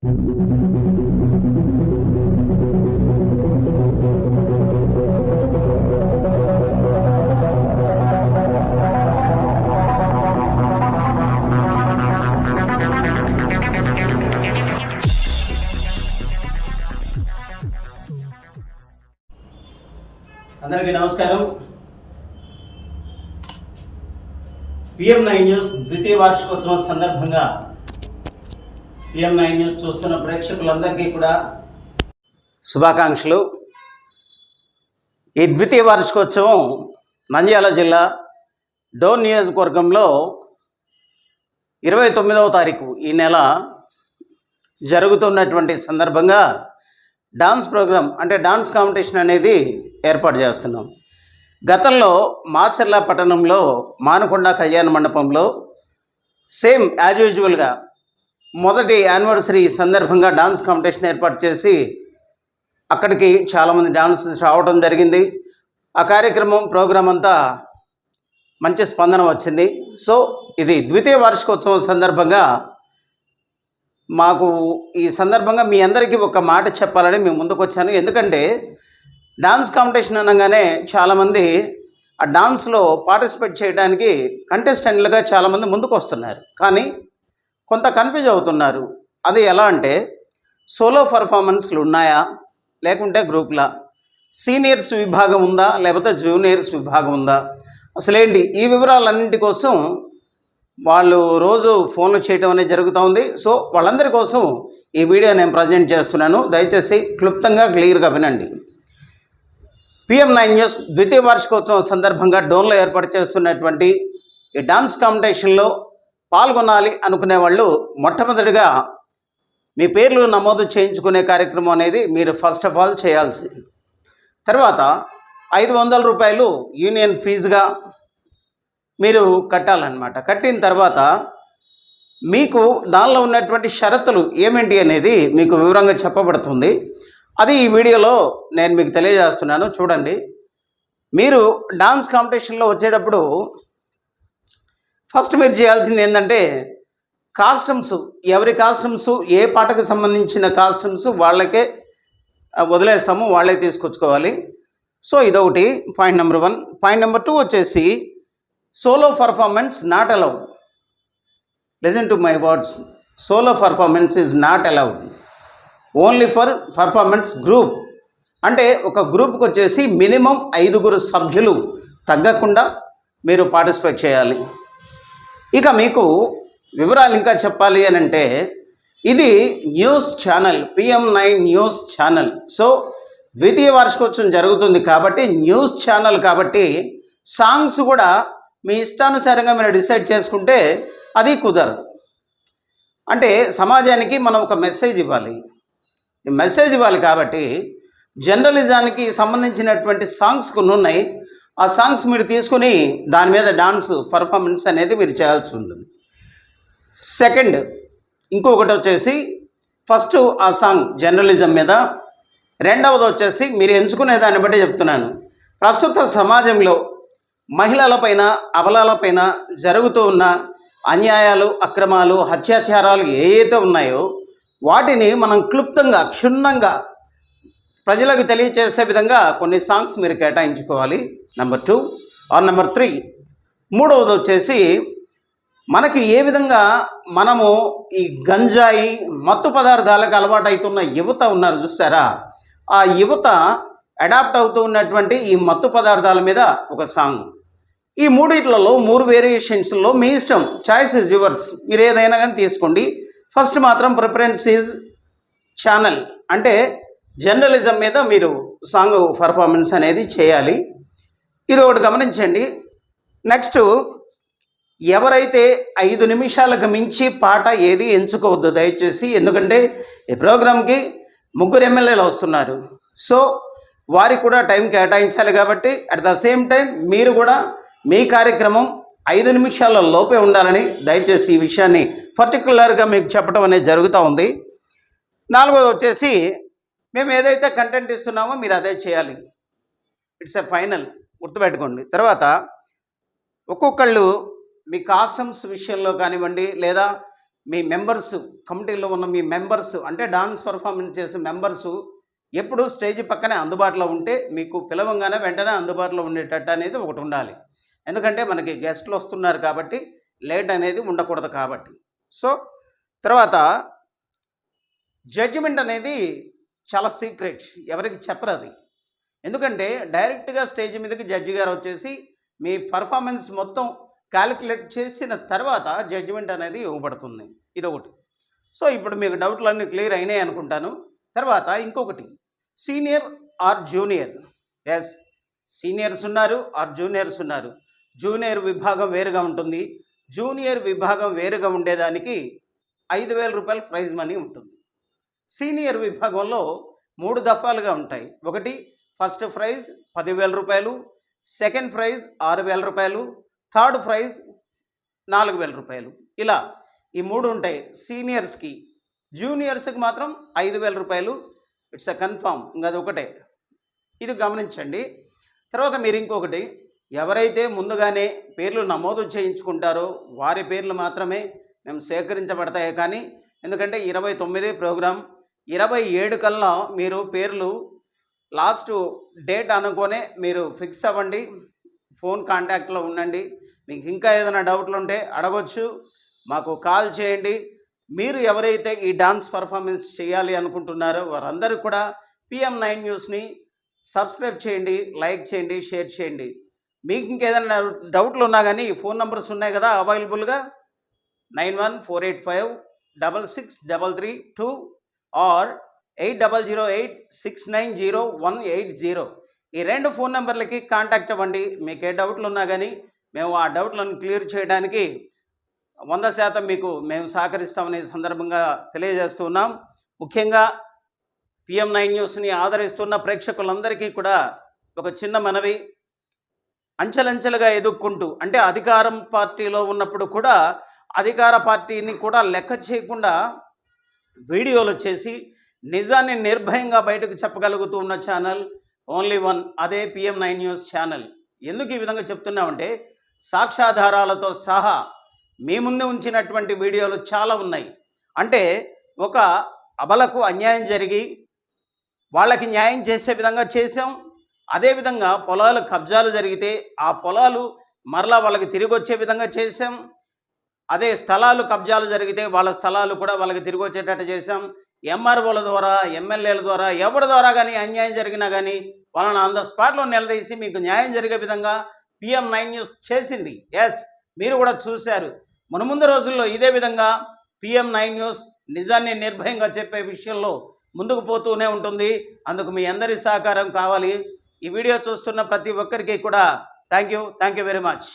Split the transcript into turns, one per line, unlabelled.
అందరికీ నమస్కారం. PM9 news ద్వితీయ వార్షికోత్సవం సందర్భంగా PM9 న్యూస్ చూస్తున్న ప్రేక్షకులందరికీ కూడా శుభాకాంక్షలు. ఈ ద్వితీయ వార్షికోత్సవం నంద్యాల జిల్లా డోన్ నియోజకవర్గంలో 29వ తారీఖు ఈ నెల జరుగుతున్నటువంటి సందర్భంగా డాన్స్ ప్రోగ్రాం అంటే డాన్స్ కాంపిటీషన్ అనేది ఏర్పాటు చేస్తున్నాం. గతంలో మాచర్ల పట్టణంలో మానకొండ కళ్యాణ మండపంలో సేమ్ యాజ్ యూజువల్గా మొదటి యానివర్సరీ సందర్భంగా డాన్స్ కాంపిటీషన్ ఏర్పాటు చేసి అక్కడికి చాలామంది డాన్సర్స్ రావడం జరిగింది. ఆ ప్రోగ్రాం అంతా మంచి స్పందన వచ్చింది. సో ఇది ద్వితీయ వార్షికోత్సవం సందర్భంగా మాకు ఈ సందర్భంగా మీ అందరికీ ఒక మాట చెప్పాలని మేము ముందుకు వచ్చాను. ఎందుకంటే డాన్స్ కాంపిటీషన్ అనగానే చాలామంది ఆ డాన్స్లో పార్టిసిపేట్ చేయడానికి కంటెస్టెంట్లుగా చాలామంది ముందుకు వస్తున్నారు, కానీ కొంత కన్ఫ్యూజ్ అవుతున్నారు. అది ఎలా అంటే సోలో పర్ఫార్మెన్స్లు ఉన్నాయా లేకుంటే గ్రూప్లా, సీనియర్స్ విభాగం ఉందా లేకపోతే జూనియర్స్ విభాగం ఉందా, అసలేంటి ఈ వివరాలన్నింటి కోసం వాళ్ళు రోజు ఫోన్లు చేయడం అనేది జరుగుతూ ఉంది. సో వాళ్ళందరి కోసం ఈ వీడియో నేను ప్రజెంట్ చేస్తున్నాను. దయచేసి క్లుప్తంగా క్లియర్గా వినండి. PM9 న్యూస్ ద్వితీయ వార్షికోత్సవం సందర్భంగా డోన్లో ఏర్పాటు చేస్తున్నటువంటి ఈ డాన్స్ కాంపిటీషన్లో పాల్గొనాలి అనుకునే వాళ్ళు మొట్టమొదటిగా మీ పేర్లు నమోదు చేయించుకునే కార్యక్రమం అనేది మీరు ఫస్ట్ ఆఫ్ ఆల్ చేయాల్సి, తర్వాత 500 రూపాయలు యూనియన్ ఫీజుగా మీరు కట్టాలన్నమాట. కట్టిన తర్వాత మీకు దానిలో ఉన్నటువంటి షరతులు ఏమిటి అనేది మీకు వివరంగా చెప్పబడుతుంది. అది ఈ వీడియోలో నేను మీకు తెలియజేస్తున్నాను, చూడండి. మీరు డాన్స్ కాంపిటీషన్లో వచ్చేటప్పుడు ఫస్ట్ మీరు చేయాల్సింది ఏంటంటే కాస్ట్యూమ్స్, ఎవరి కాస్ట్యూమ్స్ ఏ పాటకు సంబంధించిన కాస్ట్యూమ్స్ వాళ్ళకే వదిలేస్తాము, వాళ్ళే తీసుకొచ్చుకోవాలి. సో ఇదొకటి పాయింట్ నెంబర్ 1. పాయింట్ నెంబర్ 2 వచ్చేసి solo performance not allowed. Listen to my words. Solo performance is not allowed, only for performance group. అంటే ఒక గ్రూప్కి వచ్చేసి మినిమం 5 సభ్యులు తగ్గకుండా మీరు పార్టిసిపేట్ చేయాలి. ఇక మీకు వివరాలు ఇంకా చెప్పాలి అని అంటే ఇది news channel, PM9 news channel. So ద్వితీయ వార్షికోత్సవం జరుగుతుంది కాబట్టి న్యూస్ ఛానల్ కాబట్టి సాంగ్స్ కూడా మీ ఇష్టానుసారంగా మీరు డిసైడ్ చేసుకుంటే అది కుదరదు. అంటే సమాజానికి మనం ఒక మెసేజ్ ఇవ్వాలి. ఈ మెసేజ్ ఇవ్వాలి కాబట్టి జర్నలిజానికి సంబంధించినటువంటి సాంగ్స్ కొన్ని ఉన్నాయి. ఆ సాంగ్స్ మీరు తీసుకుని దాని మీద డాన్స్ పర్ఫార్మెన్స్ అనేది మీరు చేయాల్సి ఉంటుంది. సెకండ్ ఇంకొకటి వచ్చేసి ఫస్ట్ ఆ సాంగ్ జర్నలిజం మీద, రెండవది వచ్చేసి మీరు ఎంచుకునే దాన్ని బట్టి చెప్తున్నాను. ప్రస్తుత సమాజంలో మహిళలపైన అబలాలపైన జరుగుతూ ఉన్న అన్యాయాలు, అక్రమాలు, అత్యాచారాలు ఏవైతే ఉన్నాయో వాటిని మనం క్లుప్తంగా క్షుణ్ణంగా ప్రజలకు తెలియచేసే విధంగా కొన్ని సాంగ్స్ మీరు కేటాయించుకోవాలి. Number 2 are number 3. మూడవది వచ్చేసి మనకి ఏ విధంగా మనము ఈ గంజాయి మత్తు పదార్థాలకు అలవాటు అవుతున్న యువత ఉన్నారు చూసారా, ఆ యువత అడాప్ట్ అవుతూ ఉన్నటువంటి ఈ మత్తు పదార్థాల మీద ఒక సాంగ్. ఈ మూడిట్లలో 3 వేరియేషన్స్లో మీ ఇష్టం, చాయిస్ ఇస్ యువర్స్, మీరు ఏదైనా కానీ తీసుకోండి. ఫస్ట్ మాత్రం ప్రిఫరెన్స్ ఈజ్ ఛానల్, అంటే జర్నలిజం మీద మీరు సాంగ్ పర్ఫార్మెన్స్ అనేది చేయాలి. ఇది ఒకటి గమనించండి. నెక్స్ట్, ఎవరైతే 5 నిమిషాలకు మించి పాట ఏది ఎంచుకోవద్దు దయచేసి. ఎందుకంటే ఈ ప్రోగ్రామ్కి 3 ఎమ్మెల్యేలు వస్తున్నారు. సో వారికి కూడా టైం కేటాయించాలి కాబట్టి అట్ ద సేమ్ టైం మీరు కూడా మీ కార్యక్రమం 5 నిమిషాల లోపే ఉండాలని దయచేసి ఈ విషయాన్ని పర్టికులర్గా మీకు చెప్పడం అనేది జరుగుతూ ఉంది. 4వది వచ్చేసి మేము ఏదైతే కంటెంట్ ఇస్తున్నామో మీరు అదే చేయాలి. ఇట్స్ ఎ ఫైనల్, గుర్తుపెట్టుకోండి. తర్వాత ఒక్కొక్కళ్ళు మీ కాస్ట్యూమ్స్ విషయంలో కానివ్వండి, లేదా మీ మెంబర్స్, కమిటీలో ఉన్న మీ మెంబర్స్ అంటే డాన్స్ పర్ఫార్మెన్స్ చేసే మెంబర్సు ఎప్పుడు స్టేజ్ పక్కనే అందుబాటులో ఉంటే మీకు పిలవంగానే వెంటనే అందుబాటులో ఉండేటట్టు అనేది ఒకటి ఉండాలి. ఎందుకంటే మనకి గెస్టులు వస్తున్నారు కాబట్టి లేట్ అనేది ఉండకూడదు కాబట్టి. సో తర్వాత జడ్జిమెంట్ అనేది చాలా సీక్రెట్, ఎవరికి చెప్పరు అది. ఎందుకంటే డైరెక్ట్గా స్టేజ్ మీదకి జడ్జి గారు వచ్చేసి మీ పర్ఫార్మెన్స్ మొత్తం క్యాలిక్యులేట్ చేసిన తర్వాత జడ్జిమెంట్ అనేది ఇవ్వబడుతుంది. ఇదొకటి. సో ఇప్పుడు మీకు డౌట్లన్నీ క్లియర్ అయినాయి అనుకుంటాను. తర్వాత ఇంకొకటి, senior or junior. Yes, seniors ఉన్నారు ఆర్ జూనియర్స్ ఉన్నారు. జూనియర్ విభాగం వేరుగా ఉంటుంది, జూనియర్ విభాగం వేరుగా ఉండేదానికి 5,000 రూపాయలు ప్రైజ్ మనీ ఉంటుంది. సీనియర్ విభాగంలో 3 దఫాలుగా ఉంటాయి. ఒకటి ఫస్ట్ ప్రైజ్ 10,000 రూపాయలు, సెకండ్ ప్రైజ్ 6,000 రూపాయలు, థర్డ్ ప్రైజ్ 4,000 రూపాయలు. ఇలా ఈ 3 ఉంటాయి సీనియర్స్కి. జూనియర్స్కి మాత్రం 5,000 రూపాయలు. ఇట్స్ అ కన్ఫామ్, ఇంకా అది ఒకటే, ఇది గమనించండి. తర్వాత మీరు ఇంకొకటి, ఎవరైతే ముందుగానే పేర్లు నమోదు చేయించుకుంటారో వారి పేర్లు మాత్రమే మేము సేకరించబడతాయి. కానీ ఎందుకంటే 29 ప్రోగ్రాం, 27 కల్లా మీరు పేర్లు లాస్ట్ డేట్ అనుకోనే మీరు ఫిక్స్ అవ్వండి, ఫోన్ కాంటాక్ట్లో ఉండండి. మీకు ఇంకా ఏదైనా డౌట్లు ఉంటే అడగొచ్చు, మాకు కాల్ చేయండి. మీరు ఎవరైతే ఈ డాన్స్ పర్ఫార్మెన్స్ చేయాలి అనుకుంటున్నారో వారందరూ కూడా PM9 న్యూస్ని సబ్స్క్రైబ్ చేయండి, లైక్ చేయండి, షేర్ చేయండి. మీకు ఇంకేదైనా డౌట్లు ఉన్నా కానీ ఈ ఫోన్ నెంబర్స్ ఉన్నాయి కదా అవైలబుల్గా, 9148566332 ఆర్ 8008690180. ఈ 2 ఫోన్ నెంబర్లకి కాంటాక్ట్ అవ్వండి. మీకు ఏ డౌట్లు ఉన్నా కానీ మేము ఆ డౌట్లను క్లియర్ చేయడానికి 100% మీకు మేము సహకరిస్తామనే సందర్భంగా తెలియజేస్తున్నాం. ముఖ్యంగా PM9 న్యూస్ని ఆదరిస్తున్న ప్రేక్షకులందరికీ కూడా ఒక చిన్న మనవి, అంచెలంచెలుగా ఎదుక్కుంటూ, అంటే అధికారం పార్టీలో ఉన్నప్పుడు కూడా అధికార పార్టీని కూడా లెక్క చేయకుండా వీడియోలు చేసి నిజాన్ని నిర్భయంగా బయటకు చెప్పగలుగుతూ ఉన్న ఛానల్ ఓన్లీ వన్, అదే PM9 న్యూస్ ఛానల్. ఎందుకు ఈ విధంగా చెప్తున్నామంటే సాక్ష్యాధారాలతో సహా మీ ముందు ఉంచినటువంటి వీడియోలు చాలా ఉన్నాయి. అంటే ఒక అబలకు అన్యాయం జరిగి వాళ్ళకి న్యాయం చేసే విధంగా చేసాం. అదేవిధంగా పొలాలు కబ్జాలు జరిగితే ఆ పొలాలు మరలా వాళ్ళకి తిరిగి వచ్చే విధంగా చేసాం. అదే స్థలాలు కబ్జాలు జరిగితే వాళ్ళ స్థలాలు కూడా వాళ్ళకి తిరిగి వచ్చేటట్టు చేసాం. MROల ద్వారా, MLAల ద్వారా, ఎవరి ద్వారా కానీ అన్యాయం జరిగినా కానీ వాళ్ళని ఆన్ ద స్పాట్లో నిలదీసి మీకు న్యాయం జరిగే విధంగా PM9 న్యూస్ చేసింది. ఎస్, మీరు కూడా చూశారు. మునుముందు రోజుల్లో ఇదే విధంగా PM9 న్యూస్ నిజాన్ని నిర్భయంగా చెప్పే విషయంలో ముందుకు పోతూనే ఉంటుంది. అందుకు మీ అందరి సహకారం కావాలి. ఈ వీడియో చూస్తున్న ప్రతి ఒక్కరికి కూడా థ్యాంక్ యూ వెరీ మచ్.